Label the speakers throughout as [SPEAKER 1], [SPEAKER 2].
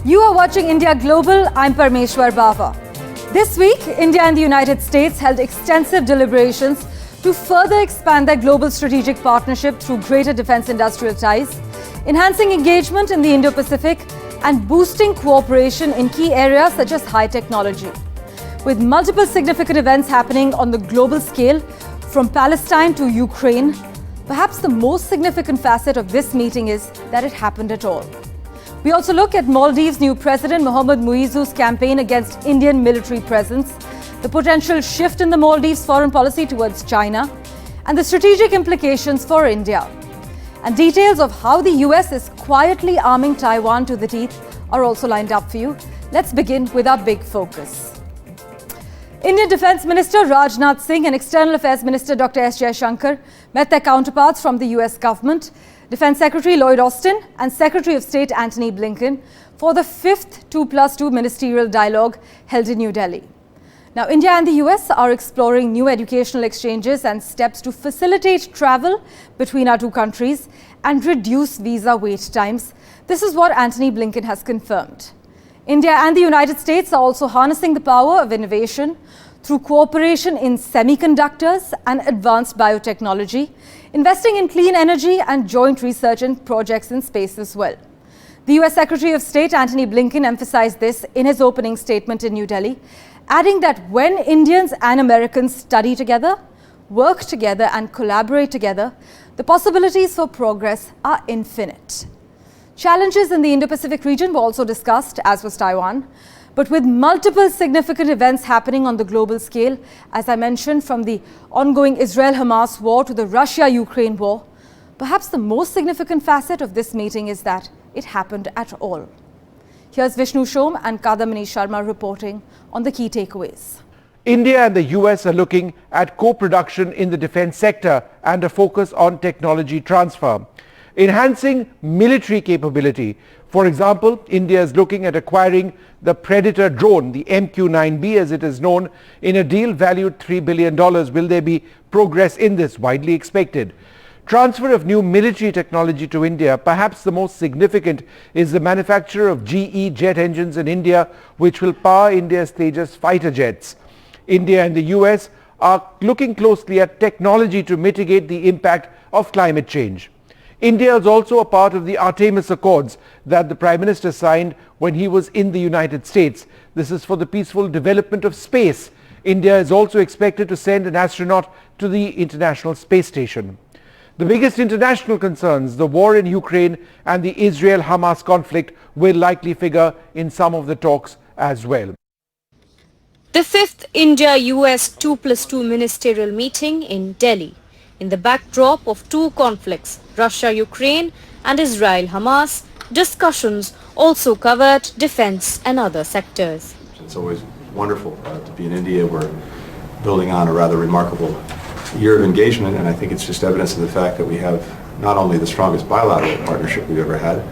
[SPEAKER 1] You are watching India Global. I'm Parmeshwar Bawa. This week, India and the United States held extensive deliberations to further expand their global strategic partnership through greater defense industrial ties, enhancing engagement in the Indo-Pacific and boosting cooperation in key areas such as high technology. With multiple significant events happening on the global scale, from Palestine to Ukraine, perhaps the most significant facet of this meeting is that it happened at all. We also look at Maldives' new President Mohamed Muizzu's campaign against Indian military presence, the potential shift in the Maldives' foreign policy towards China, and the strategic implications for India. And details of how the US is quietly arming Taiwan to the teeth are also lined up for you. Let's begin with our big focus. Indian Defence Minister Rajnath Singh and External Affairs Minister Dr. S. Jaishankar met their counterparts from the US government, Defence Secretary Lloyd Austin and Secretary of State Antony Blinken, for the 5th 2+2 ministerial dialogue held in New Delhi. Now, India and the US are exploring new educational exchanges and steps to facilitate travel between our two countries and reduce visa wait times. This is what Antony Blinken has confirmed. India and the United States are also harnessing the power of innovation through cooperation in semiconductors and advanced biotechnology, investing in clean energy and joint research and projects in space as well. The US Secretary of State Antony Blinken emphasized this in his opening statement in New Delhi, adding that when Indians and Americans study together, work together and collaborate together, the possibilities for progress are infinite. Challenges in the Indo-Pacific region were also discussed, as was Taiwan. But with multiple significant events happening on the global scale, as I mentioned, from the ongoing Israel-Hamas war to the Russia-Ukraine war, perhaps the most significant facet of this meeting is that it happened at all. Here's Vishnu Shom and Kadamini Sharma reporting on the key takeaways.
[SPEAKER 2] India and the US are looking at co-production in the defense sector and a focus on technology transfer. Enhancing military capability. For example, India is looking at acquiring the Predator drone, the MQ-9B as it is known, in a deal valued $3 billion. Will there be progress in this? Widely expected. Transfer of new military technology to India. Perhaps the most significant is the manufacture of GE jet engines in India, which will power India's Tejas fighter jets. India and the US are looking closely at technology to mitigate the impact of climate change. India is also a part of the Artemis Accords that the Prime Minister signed when he was in the United States. This is for the peaceful development of space. India is also expected to send an astronaut to the International Space Station. The biggest international concerns, the war in Ukraine and the Israel-Hamas conflict, will likely figure in some of the talks as well.
[SPEAKER 3] The 5th India-US 2+2 ministerial meeting in Delhi. In the backdrop of two conflicts, Russia-Ukraine and Israel-Hamas, discussions also covered defense and other sectors.
[SPEAKER 4] It's always wonderful to be in India. We're building on a rather remarkable year of engagement, and I think it's just evidence of the fact that we have not only the strongest bilateral partnership we've ever had,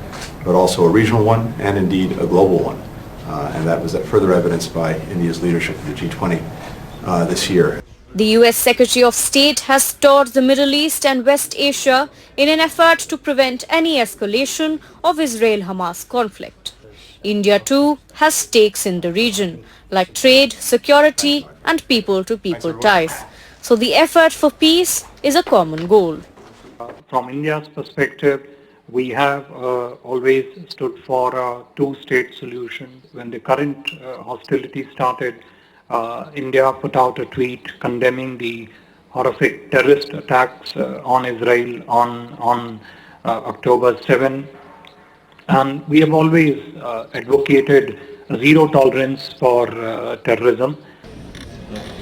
[SPEAKER 4] but also a regional one and indeed a global one. And that was further evidenced by India's leadership of the G20 this year.
[SPEAKER 3] The US Secretary of State has toured the Middle East and West Asia in an effort to prevent any escalation of Israel-Hamas conflict. India too has stakes in the region, like trade, security and people-to-people ties. So the effort for peace is a common goal.
[SPEAKER 5] From India's perspective, we have always stood for a two-state solution. When the current hostilities started, India put out a tweet condemning the horrific terrorist attacks on Israel on October 7. And we have always advocated zero tolerance for terrorism.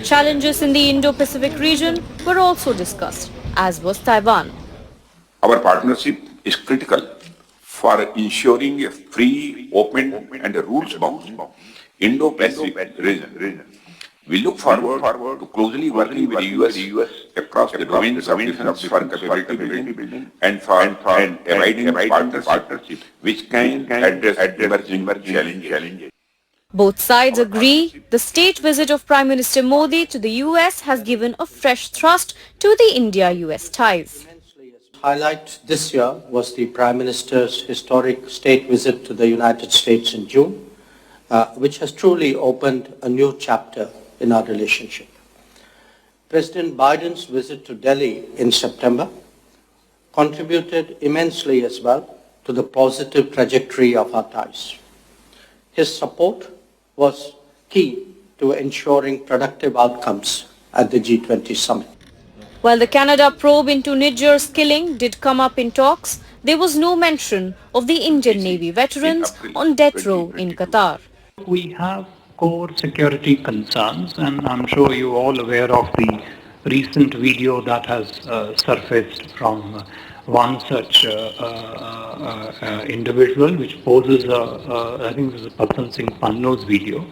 [SPEAKER 3] Challenges in the Indo-Pacific region were also discussed, as was Taiwan.
[SPEAKER 6] Our partnership is critical for ensuring a free, open and rules-bound Indo-Pacific region. We look forward to closely working with the US across the domains of defense for capability building and providing partnership which can address emerging challenges.
[SPEAKER 3] Both sides agree the state visit of Prime Minister Modi to the US has given a fresh thrust to the India-US ties.
[SPEAKER 7] highlight this year was the Prime Minister's historic state visit to the United States in June, which has truly opened a new chapter in our relationship. President Biden's visit to Delhi in September contributed immensely as well to the positive trajectory of our ties. His support was key to ensuring productive outcomes at the G20 summit.
[SPEAKER 3] While the Canada probe into Niger's killing did come up in talks, there was no mention of the Indian Navy veterans on death row in Qatar.
[SPEAKER 5] We have core security concerns, and I'm sure you're all aware of the recent video that has surfaced from one such individual, which poses I think this is Pathan Singh Panno's video,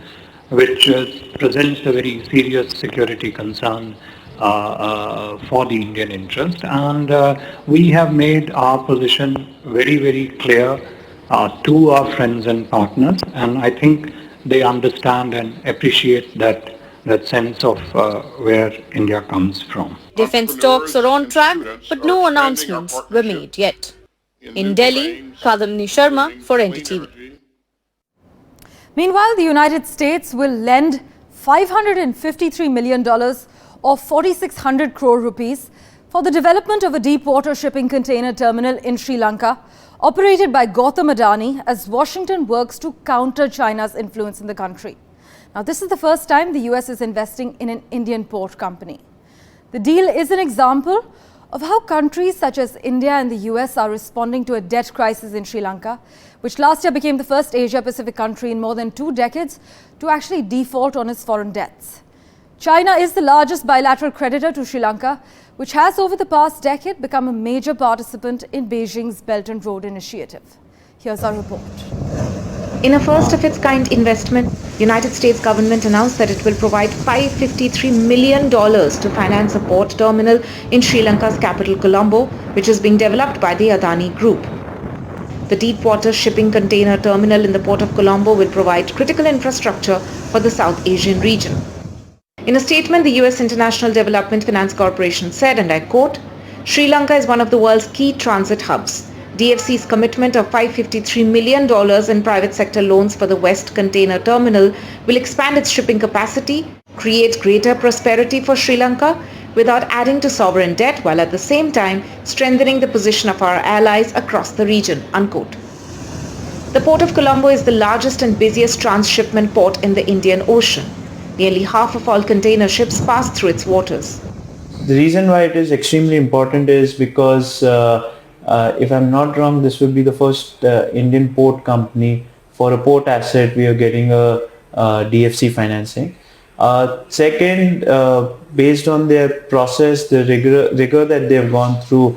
[SPEAKER 5] which presents a very serious security concern for the Indian interest, and we have made our position very, very clear to our friends and partners, and I think they understand and appreciate that sense of where India comes from.
[SPEAKER 3] Defense talks are on track, but no announcements were made yet. In Delhi, Kadamini Sharma for NDTV.
[SPEAKER 1] Meanwhile, the United States will lend $553 million or 4,600 crore rupees for the development of a deep-water shipping container terminal in Sri Lanka, operated by Gautam Adani, as Washington works to counter China's influence in the country. Now, this is the first time the US is investing in an Indian port company. The deal is an example of how countries such as India and the US are responding to a debt crisis in Sri Lanka, which last year became the first Asia-Pacific country in more than 2 decades to actually default on its foreign debts. China is the largest bilateral creditor to Sri Lanka, which has over the past decade become a major participant in Beijing's Belt and Road Initiative. Here's our report.
[SPEAKER 8] In a first-of-its-kind investment, the United States government announced that it will provide $553 million to finance a port terminal in Sri Lanka's capital Colombo, which is being developed by the Adani Group. The deep-water shipping container terminal in the port of Colombo will provide critical infrastructure for the South Asian region. In a statement, the U.S. International Development Finance Corporation said, and I quote, "Sri Lanka is one of the world's key transit hubs. DFC's commitment of $553 million in private sector loans for the West Container Terminal will expand its shipping capacity, create greater prosperity for Sri Lanka without adding to sovereign debt, while at the same time strengthening the position of our allies across the region," unquote. The port of Colombo is the largest and busiest transshipment port in the Indian Ocean. Nearly half of all container ships pass through its waters.
[SPEAKER 9] The reason why it is extremely important is because if I'm not wrong, this will be the first Indian port company. For a port asset, we are getting a DFC financing. Second, based on their process, the rigor that they've gone through,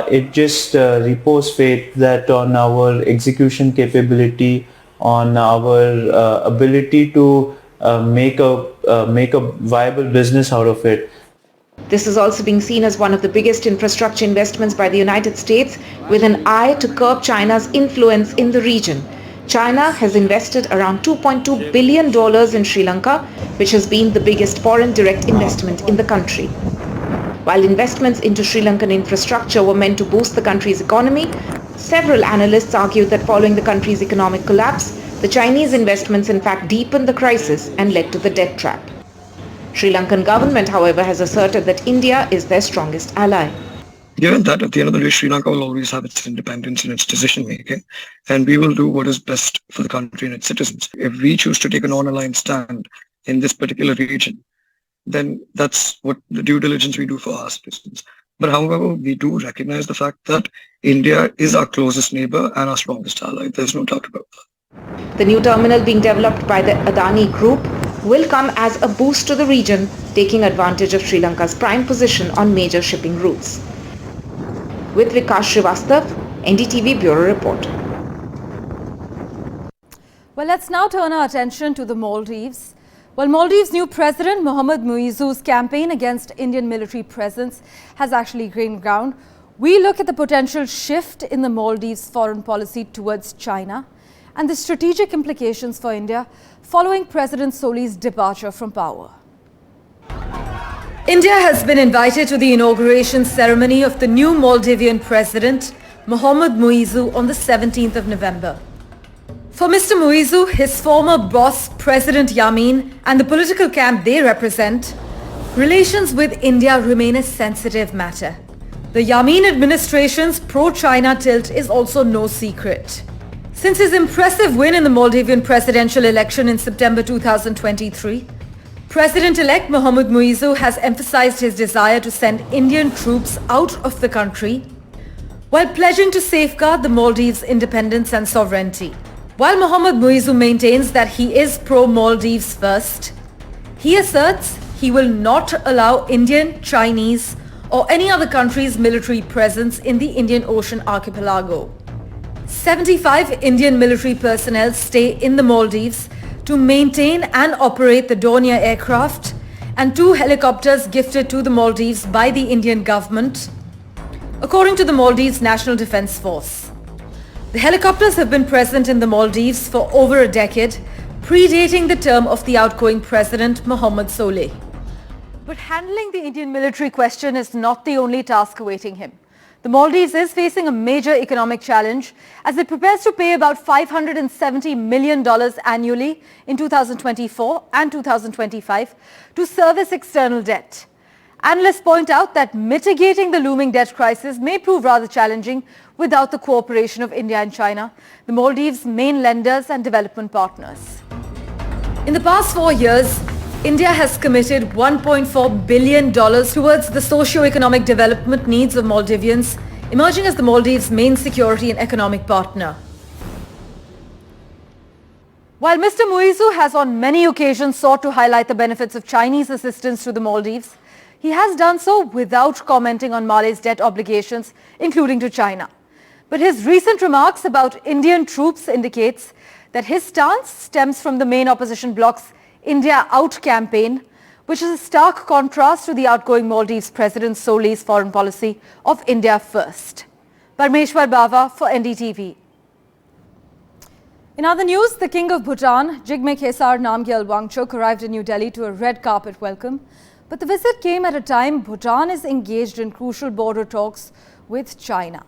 [SPEAKER 9] it just repose faith that on our execution capability, on our ability to make a viable business out of it.
[SPEAKER 8] This is also being seen as one of the biggest infrastructure investments by the United States, with an eye to curb China's influence in the region. China has invested around $2.2 billion in Sri Lanka, which has been the biggest foreign direct investment in the country. While investments into Sri Lankan infrastructure were meant to boost the country's economy, several analysts argued that following the country's economic collapse, the Chinese investments in fact deepened the crisis and led to the debt trap. Sri Lankan government, however, has asserted that India is their strongest ally.
[SPEAKER 10] Given that at the end of the day, Sri Lanka will always have its independence in its decision making, and we will do what is best for the country and its citizens. If we choose to take a non-aligned stand in this particular region, then that's what the due diligence we do for our citizens. But however, we do recognize the fact that India is our closest neighbor and our strongest ally. There's no doubt about that.
[SPEAKER 8] The new terminal being developed by the Adani Group will come as a boost to the region, taking advantage of Sri Lanka's prime position on major shipping routes. With Vikas Srivastav, NDTV Bureau Report.
[SPEAKER 1] Well, let's now turn our attention to the Maldives. Well, Maldives' new President Mohamed Muizzu's campaign against Indian military presence has actually gained ground. We look at the potential shift in the Maldives' foreign policy towards China and the strategic implications for India following President Soli's departure from power. India has been invited to the inauguration ceremony of the new Maldivian President, Mohamed Muizzu, on the 17th of November. For Mr. Muizzu, his former boss, President Yamin, and the political camp they represent, relations with India remain a sensitive matter. The Yamin administration's pro-China tilt is also no secret. Since his impressive win in the Maldivian presidential election in September 2023, President-elect Mohamed Muizzu has emphasized his desire to send Indian troops out of the country while pledging to safeguard the Maldives' independence and sovereignty. While Mohamed Muizzu maintains that he is pro-Maldives first, he asserts he will not allow Indian, Chinese or any other country's military presence in the Indian Ocean archipelago. 75 Indian military personnel stay in the Maldives to maintain and operate the Dornier aircraft and 2 helicopters gifted to the Maldives by the Indian government, according to the Maldives National Defence Force. The helicopters have been present in the Maldives for over a decade, predating the term of the outgoing President Mohamed Soleh. But handling the Indian military question is not the only task awaiting him. The Maldives is facing a major economic challenge as it prepares to pay about $570 million annually in 2024 and 2025 to service external debt. Analysts point out that mitigating the looming debt crisis may prove rather challenging without the cooperation of India and China, the Maldives' main lenders and development partners. In the past 4 years, India has committed $1.4 billion towards the socio-economic development needs of Maldivians, emerging as the Maldives' main security and economic partner. While Mr. Muizzu has on many occasions sought to highlight the benefits of Chinese assistance to the Maldives, he has done so without commenting on Male's debt obligations, including to China. But his recent remarks about Indian troops indicates that his stance stems from the main opposition bloc's India Out campaign, which is a stark contrast to the outgoing Maldives President Soleh's foreign policy of India first. Parmeshwar Bawa for NDTV. In other news, the King of Bhutan, Jigme Khesar Namgyal Wangchuk, arrived in New Delhi to a red carpet welcome. But the visit came at a time Bhutan is engaged in crucial border talks with China.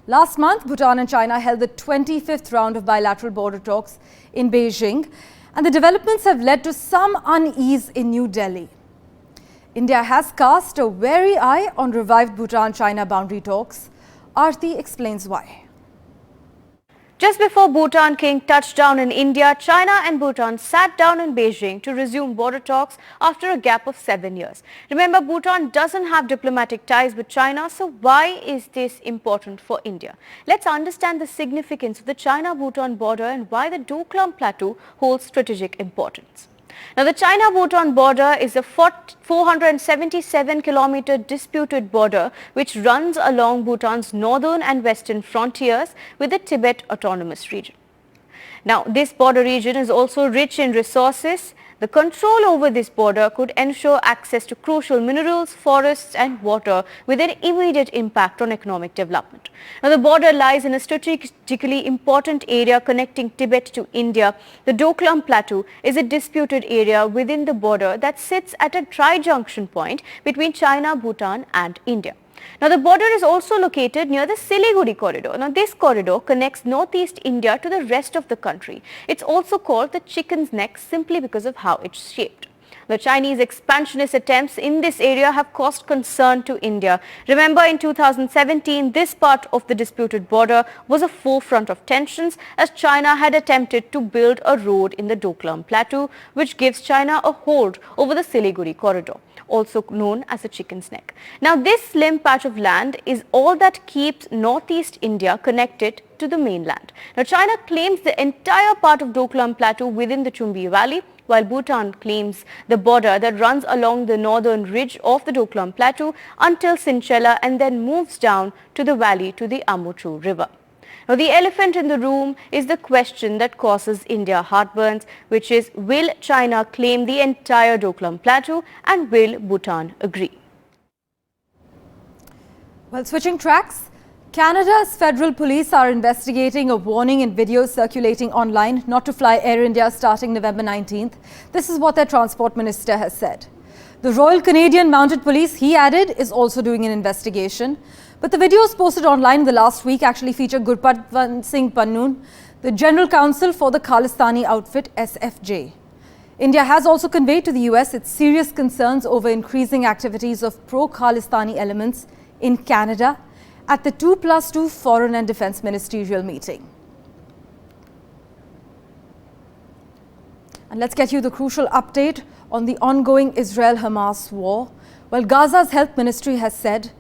[SPEAKER 1] Last month, Bhutan and China held the 25th round of bilateral border talks in Beijing, and the developments have led to some unease in New Delhi. India has cast a wary eye on revived Bhutan-China boundary talks. Aarti explains why.
[SPEAKER 3] Just before Bhutan king touched down in India, China and Bhutan sat down in Beijing to resume border talks after a gap of 7 years. Remember, Bhutan doesn't have diplomatic ties with China, so why is this important for India? Let's understand the significance of the China-Bhutan border and why the Doklam Plateau holds strategic importance. Now, the China-Bhutan border is a 477-kilometer disputed border which runs along Bhutan's northern and western frontiers with the Tibet Autonomous Region. Now, this border region is also rich in resources. The control over this border could ensure access to crucial minerals, forests and water with an immediate impact on economic development. Now, the border lies in a strategically important area connecting Tibet to India. The Doklam Plateau is a disputed area within the border that sits at a dry junction point between China, Bhutan and India. Now, the border is also located near the Siliguri corridor. Now, this corridor connects northeast India to the rest of the country. It's also called the chicken's neck simply because of how it's shaped. The Chinese expansionist attempts in this area have caused concern to India. Remember, in 2017, this part of the disputed border was a forefront of tensions as China had attempted to build a road in the Doklam Plateau, which gives China a hold over the Siliguri corridor, also known as the chicken's neck. Now, this slim patch of land is all that keeps northeast India connected to the mainland. Now, China claims the entire part of Doklam Plateau within the Chumbi Valley, while Bhutan claims the border that runs along the northern ridge of the Doklam Plateau until Sinchela and then moves down to the valley to the Amuchu River. Now, the elephant in the room is the question that causes India heartburns, which is, will China claim the entire Doklam Plateau and will Bhutan agree?
[SPEAKER 1] Well, switching tracks, Canada's federal police are investigating a warning in videos circulating online not to fly Air India starting November 19th. This is what their transport minister has said. The Royal Canadian Mounted Police, he added, is also doing an investigation. But the videos posted online in the last week actually feature Gurpatwant Singh Pannoon, the General Counsel for the Khalistani outfit SFJ. India has also conveyed to the US its serious concerns over increasing activities of pro-Khalistani elements in Canada at the 2+2 Foreign and Defence Ministerial meeting. And let's get you the crucial update on the ongoing Israel-Hamas war. Well, Gaza's health ministry has said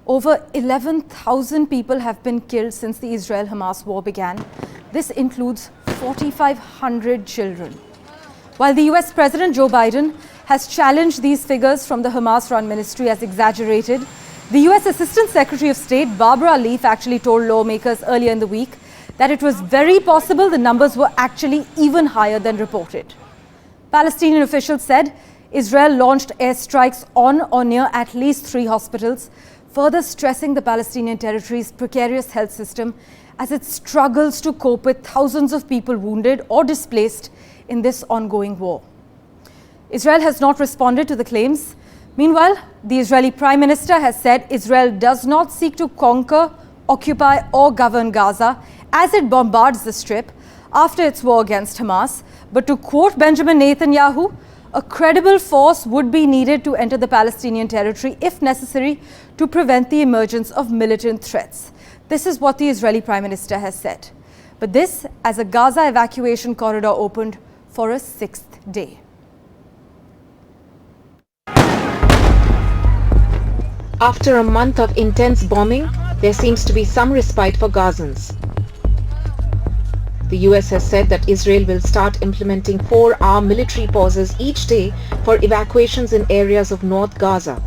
[SPEAKER 1] over 11,000 people have been killed since the Israel-Hamas war began. This includes 4,500 children. While the US President Joe Biden has challenged these figures from the Hamas-run ministry as exaggerated, the US Assistant Secretary of State Barbara Leaf actually told lawmakers earlier in the week that it was very possible the numbers were actually even higher than reported. Palestinian officials said Israel launched airstrikes on or near at least 3 hospitals, further stressing the Palestinian territory's precarious health system as it struggles to cope with thousands of people wounded or displaced in this ongoing war. Israel has not responded to the claims. Meanwhile, the Israeli Prime Minister has said Israel does not seek to conquer, occupy or govern Gaza as it bombards the Strip after its war against Hamas. But to quote Benjamin Netanyahu, a credible force would be needed to enter the Palestinian territory if necessary to prevent the emergence of militant threats. This is what the Israeli Prime Minister has said. But this as a Gaza evacuation corridor opened for a 6th day.
[SPEAKER 8] After a month of intense bombing, there seems to be some respite for Gazans. The US has said that Israel will start implementing 4-hour military pauses each day for evacuations in areas of North Gaza.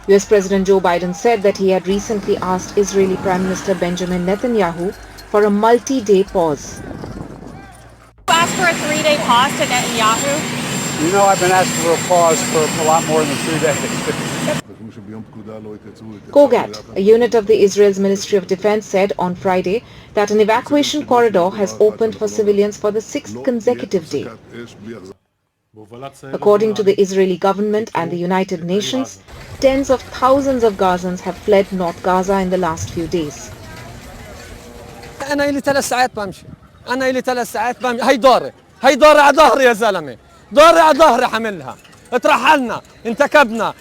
[SPEAKER 8] US President Joe Biden said that he had recently asked Israeli Prime Minister Benjamin Netanyahu for a multi-day pause.
[SPEAKER 11] Asked for a 3-day pause to Netanyahu?
[SPEAKER 12] You know, I've been asking for a pause for a lot more than 3 days.
[SPEAKER 8] COGAT, a unit of the Israel's Ministry of Defense, said on Friday that an evacuation corridor has opened for civilians for the 6th consecutive day. According to the Israeli government and the United Nations, tens of thousands of Gazans have fled North Gaza in the last few days.
[SPEAKER 13] أنا لي 3 ساعات بمشي. أنا لي 3 ساعات بمشي. هي دوري على ظهري يا زلمة. دوري على ظهري حملها. اترحلنا، انتكبنا،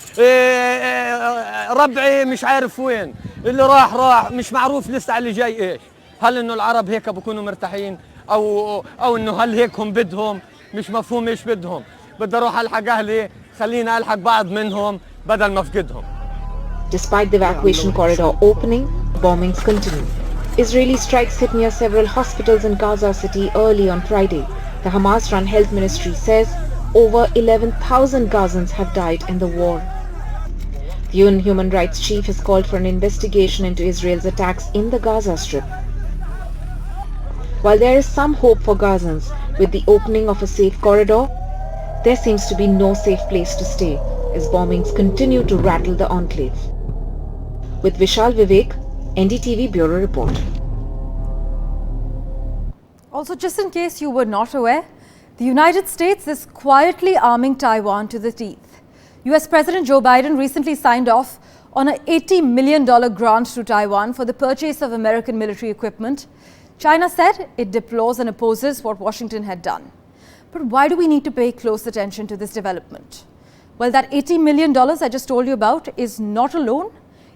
[SPEAKER 13] ربعي مش عارف وين، اللي راح مش معروف لسه على اللي جاي ايش. هل انه العرب هيك بكونوا مرتاحين او انه هل هيك هم بدهم؟ مش مفهوم ايش بدهم. بدي اروح الحق اهلي، خليني الحق بعض منهم بدل ما افقدهم.
[SPEAKER 8] Despite the evacuation corridor opening, bombings continue. Israeli strikes hit near several hospitals in Gaza City early on Friday. The Hamas-run health ministry says over 11,000 Gazans have died in the war. The UN Human Rights Chief has called for an investigation into Israel's attacks in the Gaza Strip. While there is some hope for Gazans with the opening of a safe corridor, there seems to be no safe place to stay as bombings continue to rattle the enclave. With Vishal Vivek, NDTV Bureau Report.
[SPEAKER 1] Also, just in case you were not aware, the United States is quietly arming Taiwan to the teeth. US President Joe Biden recently signed off on an $80 million grant to Taiwan for the purchase of American military equipment. China said it deplores and opposes what Washington had done. But why do we need to pay close attention to this development? Well, that $80 million I just told you about is not a loan.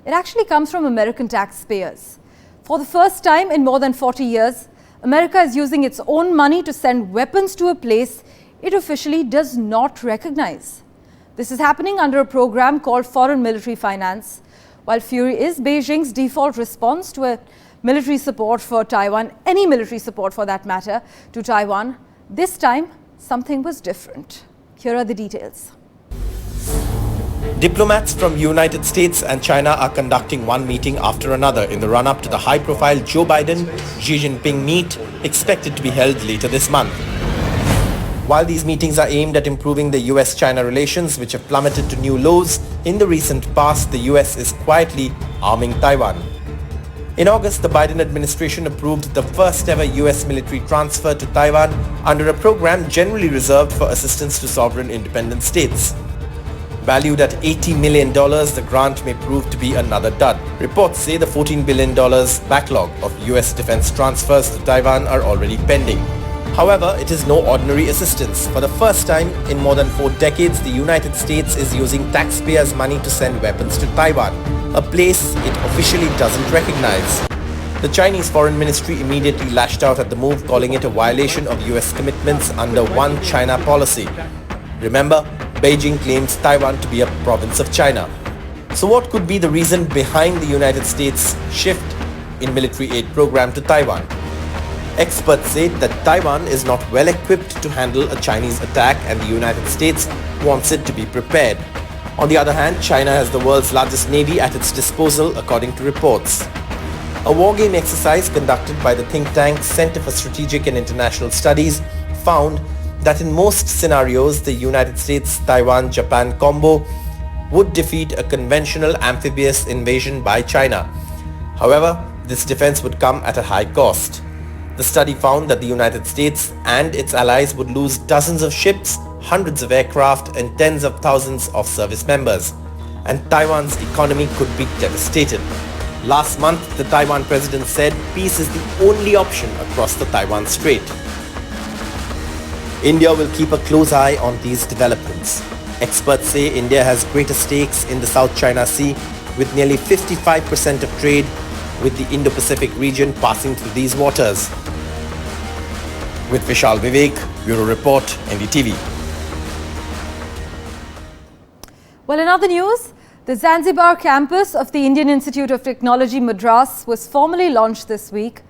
[SPEAKER 1] It actually comes from American taxpayers. For the first time in more than 40 years, America is using its own money to send weapons to a place it officially does not recognize. This is happening under a program called Foreign Military Finance. While fury is Beijing's default response to a military support for Taiwan, any military support for that matter, to Taiwan, this time something was different. Here are the details.
[SPEAKER 14] Diplomats from United States and China are conducting one meeting after another in the run-up to the high-profile Joe Biden-Xi Jinping meet expected to be held later this month. While these meetings are aimed at improving the US-China relations, which have plummeted to new lows in the recent past, the US is quietly arming Taiwan. In August, the Biden administration approved the first ever US military transfer to Taiwan under a program generally reserved for assistance to sovereign independent states. Valued at $80 million, the grant may prove to be another dud. Reports say the $14 billion backlog of US defense transfers to Taiwan are already pending. However, it is no ordinary assistance. For the first time in more than 4 decades, the United States is using taxpayers' money to send weapons to Taiwan, a place it officially doesn't recognize. The Chinese Foreign Ministry immediately lashed out at the move, calling it a violation of US commitments under One China policy. Remember, Beijing claims Taiwan to be a province of China. So what could be the reason behind the United States' shift in military aid program to Taiwan? Experts say that Taiwan is not well equipped to handle a Chinese attack and the United States wants it to be prepared. On the other hand, China has the world's largest navy at its disposal, according to reports. A wargame exercise conducted by the think tank Center for Strategic and International Studies found that in most scenarios, the United States-Taiwan-Japan combo would defeat a conventional amphibious invasion by China. However, this defense would come at a high cost. The study found that the United States and its allies would lose dozens of ships, hundreds of aircraft and tens of thousands of service members. And Taiwan's economy could be devastated. Last month, the Taiwan president said peace is the only option across the Taiwan Strait. India will keep a close eye on these developments. Experts say India has greater stakes in the South China Sea, with nearly 55% of trade with the Indo-Pacific region passing through these waters. With Vishal Vivek, Bureau Report, NDTV.
[SPEAKER 1] Well, in other news, the Zanzibar campus of the Indian Institute of Technology, Madras, was formally launched this week.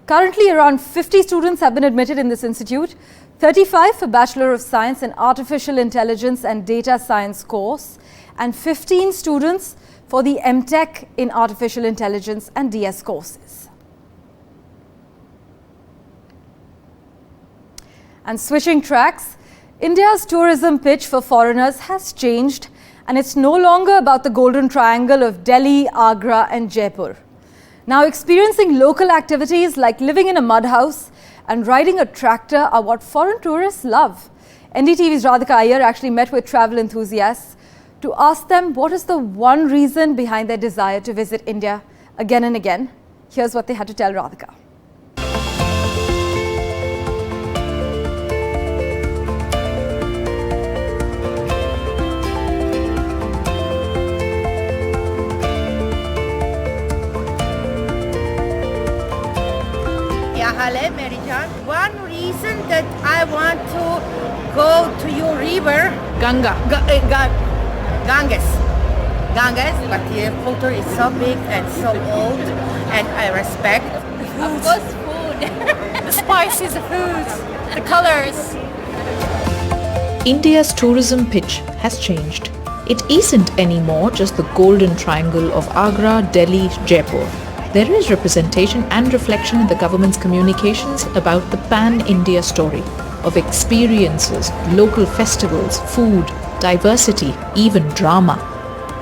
[SPEAKER 1] Currently, around 50 students have been admitted in this institute, 35 for Bachelor of Science in Artificial Intelligence and Data Science course, and 15 students for the MTech in Artificial Intelligence and DS courses. And switching tracks, India's tourism pitch for foreigners has changed, and it's no longer about the golden triangle of Delhi, Agra and Jaipur. Now, experiencing local activities like living in a mud house and riding a tractor are what foreign tourists love. NDTV's Radhika Iyer actually met with travel enthusiasts to ask them what is the one reason behind their desire to visit India again and again. Here's what they had to tell Radhika.
[SPEAKER 15] One reason that I want to go to your river, Ganges, but the culture is so big and so old, and I respect.
[SPEAKER 11] Of course, food. The spices, the foods, the colors.
[SPEAKER 8] India's tourism pitch has changed. It isn't anymore just the golden triangle of Agra, Delhi, Jaipur. There is representation and reflection in the government's communications about the pan-India story of experiences, local festivals, food, diversity, even drama.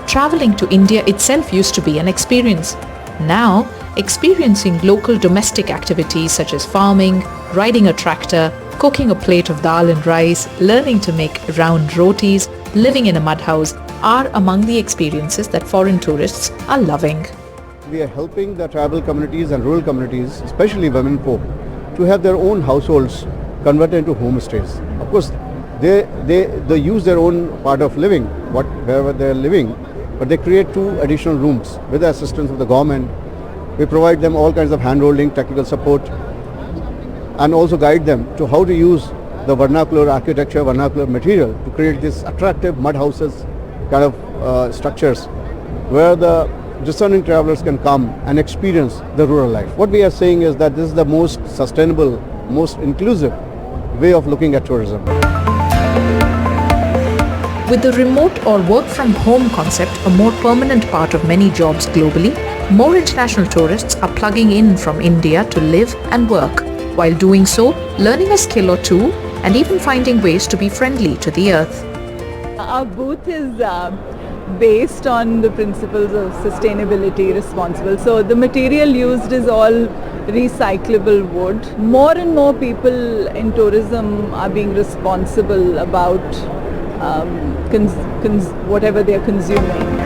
[SPEAKER 8] Traveling to India itself used to be an experience. Now, experiencing local domestic activities such as farming, riding a tractor, cooking a plate of dal and rice, learning to make round rotis, living in a mud house are among the experiences that foreign tourists are loving.
[SPEAKER 16] We are helping the tribal communities and rural communities, especially women folk, to have their own households converted into homestays. Of course, they use their own part of living, wherever they are living, but they create 2 additional rooms with the assistance of the government. We provide them all kinds of hand-holding, technical support, and also guide them to how to use the vernacular architecture, vernacular material to create these attractive mud houses kind of structures where the discerning travelers can come and experience the rural life. What we are saying is that this is the most sustainable, most inclusive way of looking at tourism.
[SPEAKER 8] With the remote or work from home concept a more permanent part of many jobs globally, more international tourists are plugging in from India to live and work. While doing so, learning a skill or two and even finding ways to be friendly to the earth.
[SPEAKER 17] Our booth is based on the principles of sustainability, responsible. So the material used is all recyclable wood. More and more people in tourism are being responsible about whatever they're consuming.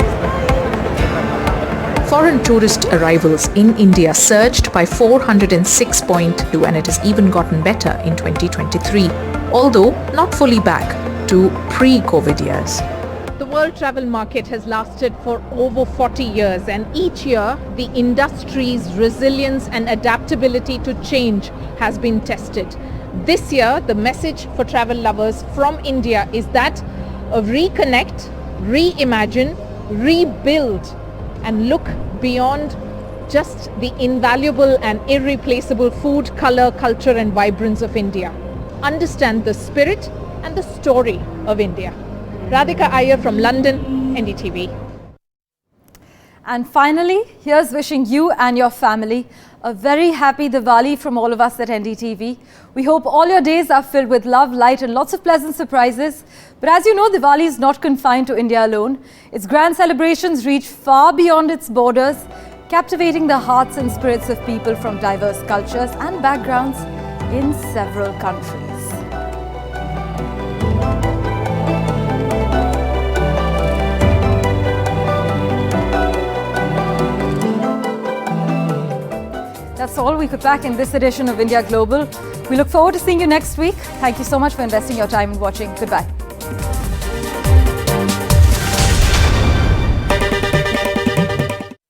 [SPEAKER 8] Foreign tourist arrivals in India surged by 406.2, and it has even gotten better in 2023, although not fully back to pre-COVID years.
[SPEAKER 18] The world travel market has lasted for over 40 years, and each year the industry's resilience and adaptability to change has been tested. This year, the message for travel lovers from India is that reconnect, reimagine, rebuild, and look beyond just the invaluable and irreplaceable food, color, culture and vibrance of India. Understand the spirit and the story of India. Radhika Iyer from London, NDTV.
[SPEAKER 1] And finally, here's wishing you and your family a very happy Diwali from all of us at NDTV. We hope all your days are filled with love, light and lots of pleasant surprises. But as you know, Diwali is not confined to India alone. Its grand celebrations reach far beyond its borders, captivating the hearts and spirits of people from diverse cultures and backgrounds in several countries. That's all we could pack in this edition of India Global. We look forward to seeing you next week. Thank you so much for investing your time in watching. Goodbye.